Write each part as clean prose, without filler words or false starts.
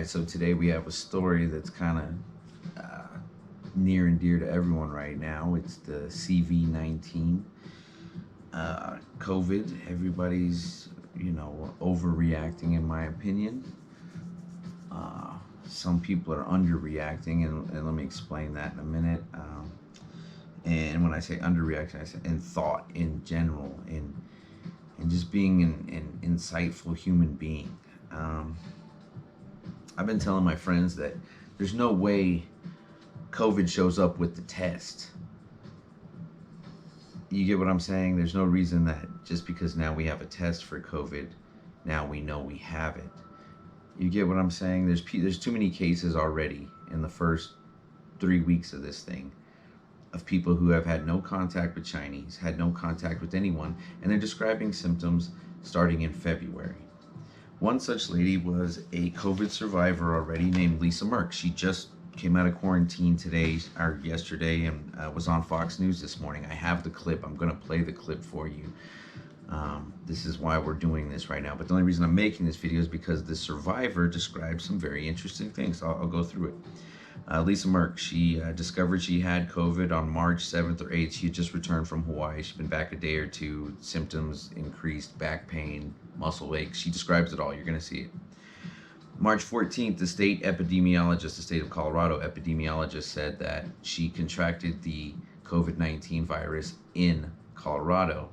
right, so today we have a story that's kind of near and dear to everyone right now. It's the CV-19 COVID. Everybody's, overreacting, in my opinion. Uh, some people are underreacting, and let me explain that in a minute. And when I say underreacting, I say in thought, in general, in just being an insightful human being. Um, I've been telling my friends that there's no way COVID shows up with the test. You get what I'm saying? There's no reason that just because now we have a test for COVID, now we know we have it. You get what I'm saying? There's too many cases already in the first 3 weeks of this thing of people who have had no contact with Chinese, had no contact with anyone, and they're describing symptoms starting in February. One such lady was a COVID survivor already named Lisa Merck. She just came out of quarantine today or yesterday and was on Fox News this morning. I have the clip. I'm going to play the clip for you. This is why we're doing this right now. But the only reason I'm making this video is because the survivor described some very interesting things. I'll go through it. Lisa Merck, she discovered she had COVID on March 7th or 8th. She had just returned from Hawaii. She'd been back a day or two. Symptoms increased, back pain, muscle aches. She describes it all. You're going to see it. March 14th, the state epidemiologist, the state of Colorado epidemiologist, said that she contracted the COVID-19 virus in Colorado.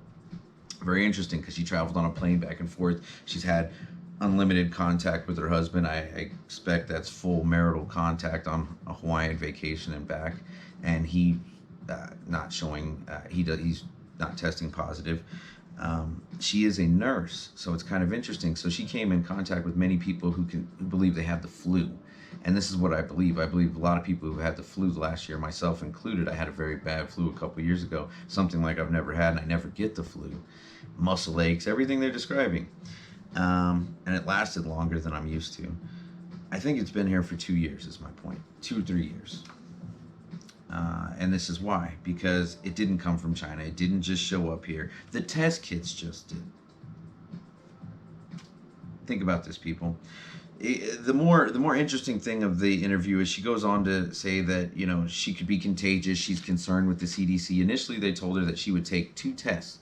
Very interesting because she traveled on a plane back and forth. She's had unlimited contact with her husband. I expect that's full marital contact on a Hawaiian vacation and back. And he not showing, he's not testing positive. She is a nurse, so it's kind of interesting. So she came in contact with many people who believe they have the flu. And this is what I believe. I believe a lot of people who had the flu last year, myself included. I had a very bad flu a couple years ago, something like I've never had, and I never get the flu. Muscle aches, everything they're describing. And it lasted longer than I'm used to. I think it's been here for 2 years is my point. 2 or 3 years. And this is why, because it didn't come from China. It didn't just show up here. The test kits just did. Think about this, people. The more interesting thing of the interview is she goes on to say that, she could be contagious. She's concerned with the CDC. Initially, they told her that she would take 2 tests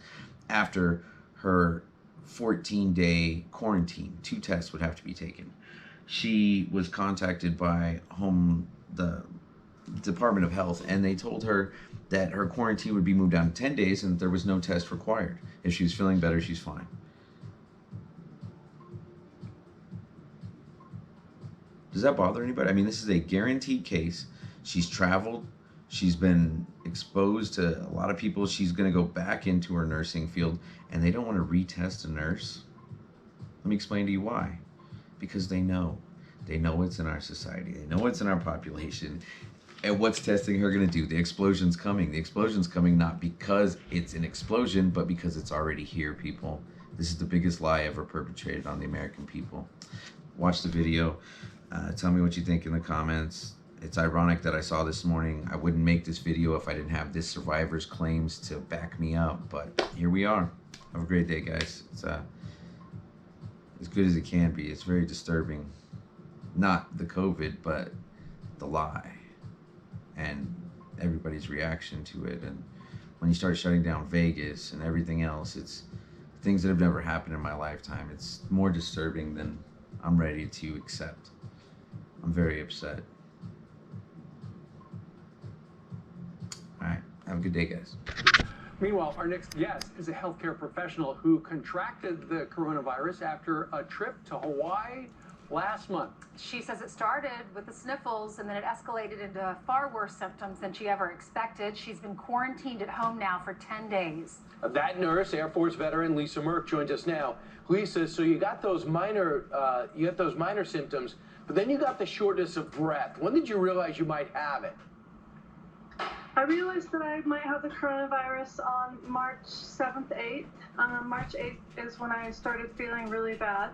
after her 14-day quarantine. 2 tests would have to be taken. She was contacted by the Department of Health, and they told her that her quarantine would be moved down to 10 days and there was no test required. If she was feeling better, she's fine. Does that bother anybody? I mean, this is a guaranteed case. She's traveled. She's been exposed to a lot of people. She's going to go back into her nursing field, and they don't want to retest a nurse. Let me explain to you why. Because they know. They know it's in our society. They know it's in our population. And what's testing her going to do? The explosion's coming. The explosion's coming not because it's an explosion, but because it's already here, people. This is the biggest lie ever perpetrated on the American people. Watch the video. Tell me what you think in the comments. It's ironic that I saw this morning. I wouldn't make this video if I didn't have this survivor's claims to back me up, but here we are. Have a great day, guys. It's as good as it can be. It's very disturbing. Not the COVID, but the lie and everybody's reaction to it. And when you start shutting down Vegas and everything else, it's things that have never happened in my lifetime. It's more disturbing than I'm ready to accept. I'm very upset. All right, have a good day, guys. Meanwhile, our next guest is a healthcare professional who contracted the coronavirus after a trip to Hawaii last month. She says it started with the sniffles and then it escalated into far worse symptoms than she ever expected. She's been quarantined at home now for 10 days. That nurse, Air Force veteran Lisa Merck, joins us now. Lisa, so you got those minor symptoms, but then you got the shortness of breath. When did you realize you might have it? I realized that I might have the coronavirus on March 7th, 8th. March 8th is when I started feeling really bad.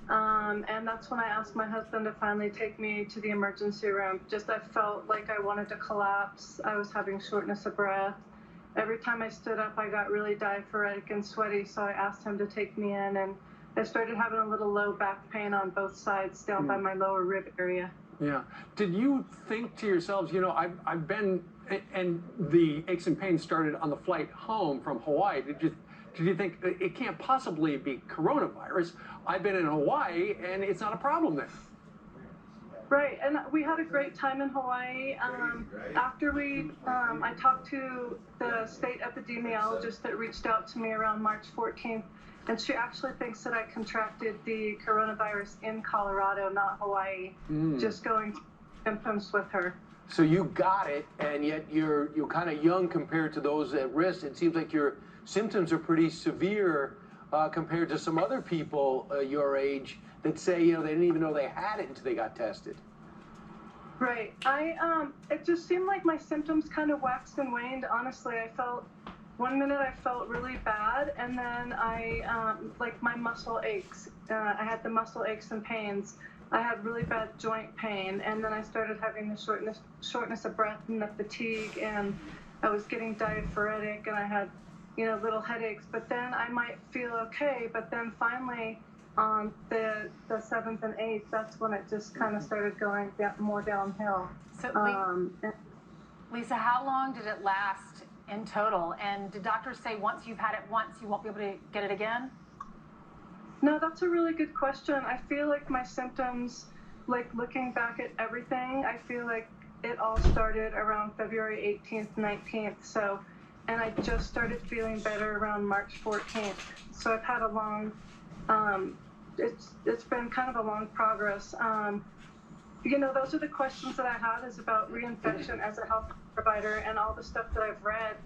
And that's when I asked my husband to finally take me to the emergency room. I felt like I wanted to collapse. I was having shortness of breath. Every time I stood up, I got really diaphoretic and sweaty, so I asked him to take me in, and I started having a little low back pain on both sides down by my lower rib area. Yeah. Did you think to yourselves, I've been, and the aches and pains started on the flight home from Hawaii. Did you think it can't possibly be coronavirus? I've been in Hawaii and it's not a problem there. Right, and we had a great time in Hawaii. After I talked to the state epidemiologist that reached out to me around March 14th, and she actually thinks that I contracted the coronavirus in Colorado, not Hawaii, just going through symptoms with her. So you got it, and yet you're kind of young compared to those at risk. It seems like your symptoms are pretty severe compared to some other people your age that say, they didn't even know they had it until they got tested. Right. It just seemed like my symptoms kind of waxed and waned. Honestly, one minute I felt really bad, and then like my muscle aches. I had the muscle aches and pains. I had really bad joint pain, and then I started having the shortness of breath and the fatigue, and I was getting diaphoretic, and I had, little headaches. But then I might feel okay, but then finally on the 7th and 8th, that's when it just kind of started going more downhill. So, Lisa, how long did it last in total? And did doctors say once you've had it once, you won't be able to get it again? No, that's a really good question. I feel like my symptoms, like looking back at everything, I feel like it all started around February 18th, 19th. So, and I just started feeling better around March 14th. So I've had a long, it's been kind of a long progress. Those are the questions that I had, is about reinfection as a health provider, and all the stuff that I've read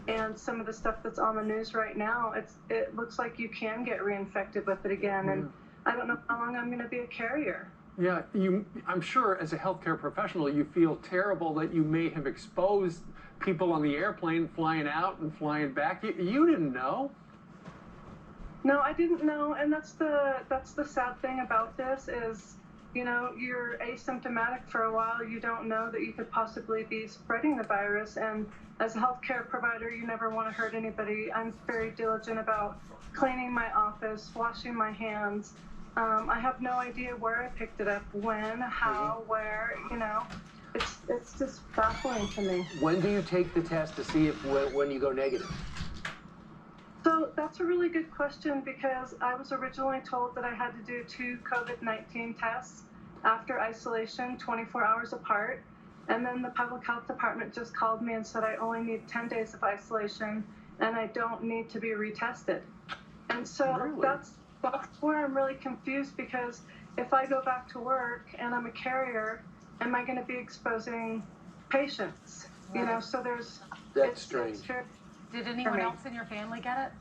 and some of the stuff that's on the news right now. It looks like you can get reinfected with it again, and I don't know how long I'm going to be a carrier. Yeah, I'm sure as a healthcare professional, you feel terrible that you may have exposed people on the airplane flying out and flying back. You didn't know. No, I didn't know, and that's the sad thing about this is, you're asymptomatic for a while. You don't know that you could possibly be spreading the virus, and as a healthcare provider, you never want to hurt anybody. I'm very diligent about cleaning my office, washing my hands. I have no idea where I picked it up, when, how, where. It's just baffling to me. When do you take the test to see when you go negative? So that's a really good question, because I was originally told that I had to do 2 COVID-19 tests after isolation, 24 hours apart. And then the public health department just called me and said I only need 10 days of isolation and I don't need to be retested. And so Really? that's where I'm really confused, because if I go back to work and I'm a carrier, am I going to be exposing patients? Right. So That's strange. Did anyone else in your family get it?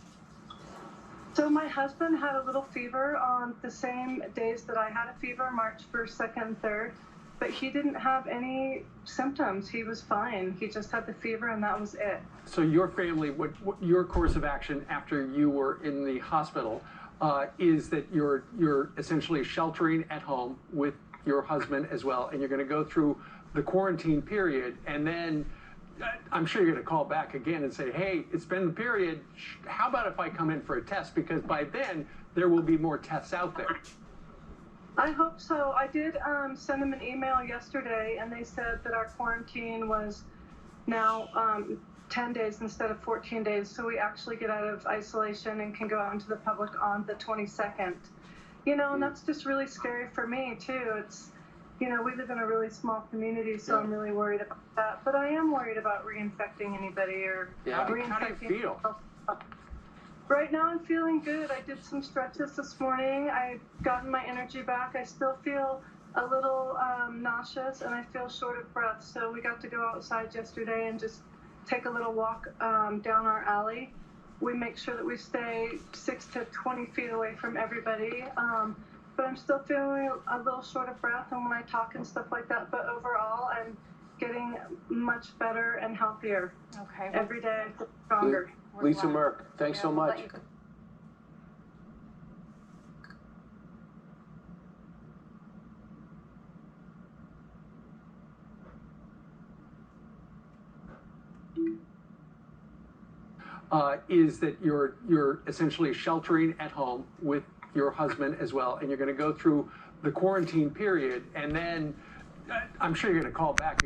So my husband had a little fever on the same days that I had a fever, March 1st, 2nd, 3rd, but he didn't have any symptoms. He was fine. He just had the fever, and that was it. So your family, what your course of action after you were in the hospital is that you're essentially sheltering at home with your husband as well, and you're going to go through the quarantine period, and then I'm sure you're going to call back again and say, hey, it's been the period. How about if I come in for a test? Because by then, there will be more tests out there. I hope so. I did send them an email yesterday, and they said that our quarantine was now 10 days instead of 14 days. So we actually get out of isolation and can go out into the public on the 22nd. And that's just really scary for me, too. It's, we live in a really small community, so I'm really worried about that. But I am worried about reinfecting anybody or reinfecting. How do you feel? Right now, I'm feeling good. I did some stretches this morning. I've gotten my energy back. I still feel a little nauseous, and I feel short of breath. So we got to go outside yesterday and just take a little walk down our alley. We make sure that we stay 6 to 20 feet away from everybody. But I'm still feeling a little short of breath, and when I talk and stuff like that. But overall, I'm getting much better and healthier. Okay. Every day, I feel stronger. Lisa Merck, thanks so much. Is that you're essentially sheltering at home with your husband as well, and you're going to go through the quarantine period, and then I'm sure you're going to call back.